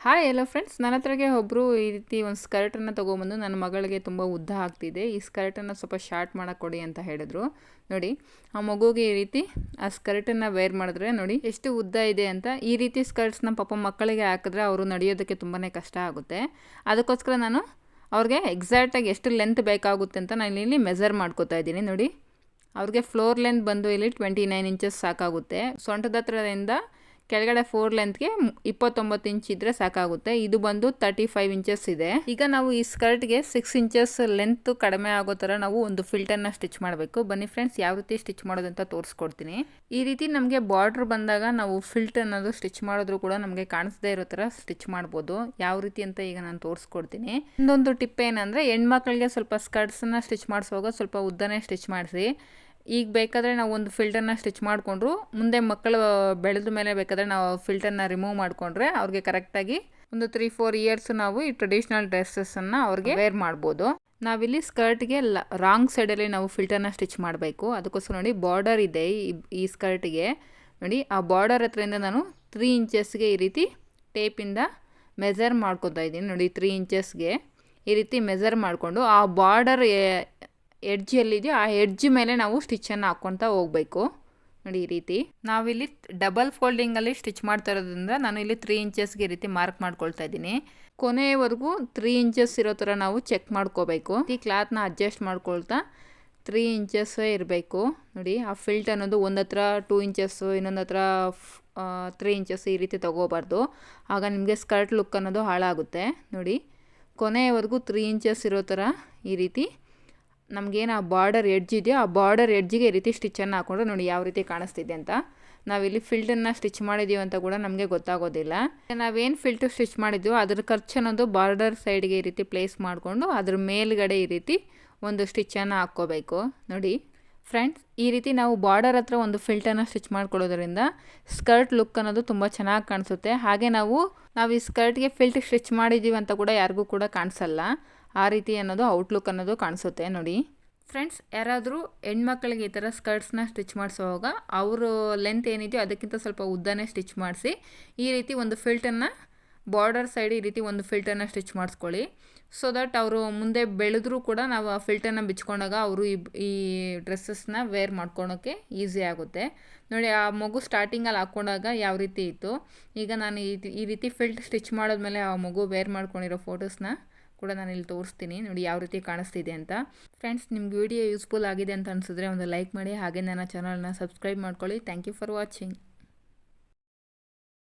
Hi ಎಲ್ಲೋ friends, ನನ್ನ ಹತ್ರಗೆ ಒಬ್ಬರು ಈ ರೀತಿ ಒಂದು ಸ್ಕರ್ಟನ್ನು ತೊಗೊಂಬಂದು ನನ್ನ ಮಗಳಿಗೆ ತುಂಬ ಉದ್ದ ಆಗ್ತಿದೆ, ಈ ಸ್ಕರ್ಟನ್ನು ಸ್ವಲ್ಪ ಶಾರ್ಟ್ ಮಾಡೋಕ್ಕೆ ಕೊಡಿ ಅಂತ ಹೇಳಿದ್ರು. ನೋಡಿ, ಆ ಮಗುಗೆ ಈ ರೀತಿ ಆ ಸ್ಕರ್ಟನ್ನು ವೇರ್ ಮಾಡಿದ್ರೆ ನೋಡಿ ಎಷ್ಟು ಉದ್ದ ಇದೆ ಅಂತ. ಈ ರೀತಿ ಸ್ಕರ್ಟ್ಸ್ನ ಪಾಪ ಮಕ್ಕಳಿಗೆ ಹಾಕಿದ್ರೆ ಅವರು ನಡೆಯೋದಕ್ಕೆ ತುಂಬಾ ಕಷ್ಟ ಆಗುತ್ತೆ. ಅದಕ್ಕೋಸ್ಕರ ನಾನು ಅವ್ರಿಗೆ ಎಕ್ಸಾಕ್ಟಾಗಿ ಎಷ್ಟು ಲೆಂತ್ ಬೇಕಾಗುತ್ತೆ ಅಂತ ನಾನು ಇಲ್ಲಿ ಮೆಜರ್ ಮಾಡ್ಕೋತಾ ಇದ್ದೀನಿ. ನೋಡಿ, ಅವ್ರಿಗೆ ಫ್ಲೋರ್ ಲೆಂತ್ ಬಂದು ಇಲ್ಲಿ 29 ಇಂಚಸ್ ಸಾಕಾಗುತ್ತೆ. ಸೊಂಟದ ಹತ್ರದಿಂದ ಕೆಳಗಡೆ 4 ಲೆಂತ್ಗೆ 29 ಇಂಚ್ ಇದ್ದರೆ ಸಾಕಾಗುತ್ತೆ. ಇದು ಬಂದು 35 ಇಂಚಸ್ ಇದೆ. ಈಗ ನಾವು ಈ ಸ್ಕರ್ಟ್ಗೆ 6 ಇಂಚಸ್ ಲೆಂತ್ ಕಡಿಮೆ ಆಗೋ ಥರ ನಾವು ಒಂದು ಫಿಲ್ಟರ್ನ ಸ್ಟಿಚ್ ಮಾಡಬೇಕು. ಬನ್ನಿ ಫ್ರೆಂಡ್ಸ್, ಯಾವ ರೀತಿ ಸ್ಟಿಚ್ ಮಾಡೋದಂತ ತೋರಿಸ್ಕೊಡ್ತೀನಿ. ಈ ರೀತಿ ನಮಗೆ ಬಾರ್ಡ್ರ್ ಬಂದಾಗ ನಾವು ಫಿಲ್ಟ್ ಅನ್ನೋದು ಸ್ಟಿಚ್ ಮಾಡಿದ್ರು ಕೂಡ ನಮಗೆ ಕಾಣಿಸದೇ ಇರೋ ಥರ ಸ್ಟಿಚ್ ಮಾಡ್ಬೋದು. ಯಾವ ರೀತಿ ಅಂತ ಈಗ ನಾನು ತೋರಿಸ್ಕೊಡ್ತೀನಿ. ಇನ್ನೊಂದು ಟಿಪ್ ಏನಂದರೆ, ಹೆಣ್ಮಕ್ಳಿಗೆ ಸ್ವಲ್ಪ ಸ್ಕರ್ಟ್ಸನ್ನು ಸ್ಟಿಚ್ ಮಾಡಿಸುವಾಗ ಸ್ವಲ್ಪ ಉದ್ದನೇ ಸ್ಟಿಚ್ ಮಾಡಿಸಿ. ಈಗ ಬೇಕಾದರೆ ನಾವು ಒಂದು ಫಿಲ್ಟರ್ನ ಸ್ಟಿಚ್ ಮಾಡಿಕೊಂಡ್ರು ಮುಂದೆ ಮಕ್ಕಳು ಬೆಳೆದ ಮೇಲೆ ಬೇಕಾದರೆ ನಾವು ಫಿಲ್ಟರ್ನ ರಿಮೂವ್ ಮಾಡಿಕೊಂಡ್ರೆ ಅವ್ರಿಗೆ ಕರೆಕ್ಟಾಗಿ ಒಂದು 3-4 ಇಯರ್ಸ್ ನಾವು ಈ ಟ್ರೆಡಿಷ್ನಲ್ ಡ್ರೆಸ್ಸನ್ನು ಅವ್ರಿಗೆ ವೇರ್ ಮಾಡ್ಬೋದು. ನಾವಿಲ್ಲಿ ಸ್ಕರ್ಟ್ಗೆ ರಾಂಗ್ ಸೈಡಲ್ಲಿ ನಾವು ಫಿಲ್ಟರ್ನ ಸ್ಟಿಚ್ ಮಾಡಬೇಕು. ಅದಕ್ಕೋಸ್ಕರ ನೋಡಿ, ಬಾರ್ಡರ್ ಇದೆ ಈ ಸ್ಕರ್ಟ್ಗೆ. ನೋಡಿ, ಆ ಬಾರ್ಡರ್ ಹತ್ರದಿಂದ ನಾನು 3 ಇಂಚಸ್ಗೆ ಈ ರೀತಿ ಟೇಪಿಂದ ಮೆಜರ್ ಮಾಡ್ಕೊತಾ ಇದ್ದೀನಿ. ನೋಡಿ, 3 ಇಂಚಸ್ಗೆ ಈ ರೀತಿ ಮೆಜರ್ ಮಾಡಿಕೊಂಡು ಆ ಬಾರ್ಡರ್ ಎಡ್ಜ್ ಎಲ್ಲಿದೆಯೋ ಆ ಎಡ್ಜ್ ಮೇಲೆ ನಾವು ಸ್ಟಿಚ್ಚನ್ನು ಹಾಕ್ಕೊತಾ ಹೋಗಬೇಕು. ನೋಡಿ, ಈ ರೀತಿ ನಾವಿಲ್ಲಿ ಡಬಲ್ ಫೋಲ್ಡಿಂಗಲ್ಲಿ ಸ್ಟಿಚ್ ಮಾಡ್ತಾ ಇರೋದ್ರಿಂದ ನಾನು ಇಲ್ಲಿ 3 ಇಂಚಸ್ಗೆ ಈ ರೀತಿ ಮಾರ್ಕ್ ಮಾಡ್ಕೊಳ್ತಾ ಇದ್ದೀನಿ. ಕೊನೆಯವರೆಗೂ 3 ಇಂಚಸ್ ಇರೋ ಥರ ನಾವು ಚೆಕ್ ಮಾಡ್ಕೋಬೇಕು. ಈ ಕ್ಲಾತ್ನ ಅಡ್ಜಸ್ಟ್ ಮಾಡ್ಕೊಳ್ತಾ 3 ಇಂಚಸ್ಸೇ ಇರಬೇಕು. ನೋಡಿ, ಆ ಫಿಲ್ಟ್ ಅನ್ನೋದು ಒಂದು ಹತ್ರ 2 ಇಂಚಸ್ಸು, ಇನ್ನೊಂದು ಹತ್ರ 3 ಇಂಚಸ್ ಈ ರೀತಿ ತೊಗೋಬಾರ್ದು. ಆಗ ನಿಮಗೆ ಸ್ಕರ್ಟ್ ಲುಕ್ ಅನ್ನೋದು ಹಾಳಾಗುತ್ತೆ. ನೋಡಿ, ಕೊನೆಯವರೆಗೂ 3 ಇಂಚಸ್ ಇರೋ ಥರ ಈ ರೀತಿ ನಮಗೇನು ಆ ಬಾರ್ಡರ್ ಎಡ್ಜ್ ಇದೆಯೋ ಆ ಬಾರ್ಡರ್ ಎಡ್ಜಿಗೆ ಈ ರೀತಿ ಸ್ಟಿಚ್ಚನ್ನು ಹಾಕೊಂಡ್ರೆ ನೋಡಿ ಯಾವ ರೀತಿ ಕಾಣಿಸ್ತಿದೆ ಅಂತ. ನಾವಿಲ್ಲಿ ಫಿಲ್ಟನ್ನು ಸ್ಟಿಚ್ ಮಾಡಿದ್ದೀವಿ ಅಂತ ಕೂಡ ನಮಗೆ ಗೊತ್ತಾಗೋದಿಲ್ಲ. ನಾವೇನು ಫಿಲ್ಟು ಸ್ಟಿಚ್ ಮಾಡಿದ್ದೀವೋ ಅದ್ರ ಖರ್ಚು ಅನ್ನೋದು ಬಾರ್ಡರ್ ಸೈಡ್ಗೆ ಈ ರೀತಿ ಪ್ಲೇಸ್ ಮಾಡಿಕೊಂಡು ಅದ್ರ ಮೇಲ್ಗಡೆ ಈ ರೀತಿ ಒಂದು ಸ್ಟಿಚ್ಚನ್ನು ಹಾಕ್ಕೋಬೇಕು. ನೋಡಿ ಫ್ರೆಂಡ್ಸ್, ಈ ರೀತಿ ನಾವು ಬಾರ್ಡರ್ ಹತ್ರ ಒಂದು ಫಿಲ್ಟನ್ನು ಸ್ಟಿಚ್ ಮಾಡ್ಕೊಳ್ಳೋದ್ರಿಂದ ಸ್ಕರ್ಟ್ ಲುಕ್ ಅನ್ನೋದು ತುಂಬ ಚೆನ್ನಾಗಿ ಕಾಣಿಸುತ್ತೆ. ಹಾಗೆ ನಾವು ಈ ಸ್ಕರ್ಟ್ಗೆ ಫಿಲ್ಟ್ ಸ್ಟಿಚ್ ಮಾಡಿದ್ದೀವಿ ಅಂತ ಕೂಡ ಯಾರಿಗೂ ಕೂಡ ಕಾಣಿಸಲ್ಲ. ಆ ರೀತಿ ಅನ್ನೋದು ಔಟ್ಲುಕ್ ಅನ್ನೋದು ಕಾಣಿಸುತ್ತೆ. ನೋಡಿ ಫ್ರೆಂಡ್ಸ್, ಯಾರಾದರೂ ಹೆಣ್ಮಕ್ಳಿಗೆ ಈ ಥರ ಸ್ಕರ್ಟ್ಸ್ನ ಸ್ಟಿಚ್ ಮಾಡಿಸುವಾಗ ಅವರು ಲೆಂತ್ ಏನಿದೆಯೋ ಅದಕ್ಕಿಂತ ಸ್ವಲ್ಪ ಉದ್ದನೇ ಸ್ಟಿಚ್ ಮಾಡಿಸಿ ಈ ರೀತಿ ಒಂದು ಫಿಲ್ಟನ್ನು ಬಾರ್ಡರ್ ಸೈಡ್ ಈ ರೀತಿ ಒಂದು ಫಿಲ್ಟರ್ನ ಸ್ಟಿಚ್ ಮಾಡಿಸ್ಕೊಳ್ಳಿ. ಸೊ ದಟ್ ಅವರು ಮುಂದೆ ಬೆಳೆದ್ರೂ ಕೂಡ ನಾವು ಆ ಫಿಲ್ಟರ್ನ ಬಿಚ್ಕೊಂಡಾಗ ಅವರು ಈ ಡ್ರೆಸ್ಸಸ್ನ ವೇರ್ ಮಾಡ್ಕೊಳೋಕ್ಕೆ ಈಸಿ ಆಗುತ್ತೆ. ನೋಡಿ, ಆ ಮಗು ಸ್ಟಾರ್ಟಿಂಗಲ್ಲಿ ಹಾಕ್ಕೊಂಡಾಗ ಯಾವ ರೀತಿ ಇತ್ತು, ಈಗ ನಾನು ಈ ರೀತಿ ಫಿಲ್ಟ್ ಸ್ಟಿಚ್ ಮಾಡಿದ್ಮೇಲೆ ಆ ಮಗು ವೇರ್ ಮಾಡ್ಕೊಂಡಿರೋ ಫೋಟೋಸ್ನ ಕೂಡ ನಾನು ಇಲ್ಲಿ ತೋರಿಸ್ತೀನಿ. ನೋಡಿ ಯಾವ ರೀತಿ ಕಾಣಿಸ್ತಿದೆ ಅಂತ. ಫ್ರೆಂಡ್ಸ್, ನಿಮ್ಗೆ ವಿಡಿಯೋ ಯೂಸ್ಫುಲ್ ಆಗಿದೆ ಅಂತ ಅನಿಸಿದ್ರೆ ಒಂದು ಲೈಕ್ ಮಾಡಿ, ಹಾಗೆ ನನ್ನ ಚಾನಲ್ನ ಸಬ್ಸ್ಕ್ರೈಬ್ ಮಾಡ್ಕೊಳ್ಳಿ. Thank you for watching.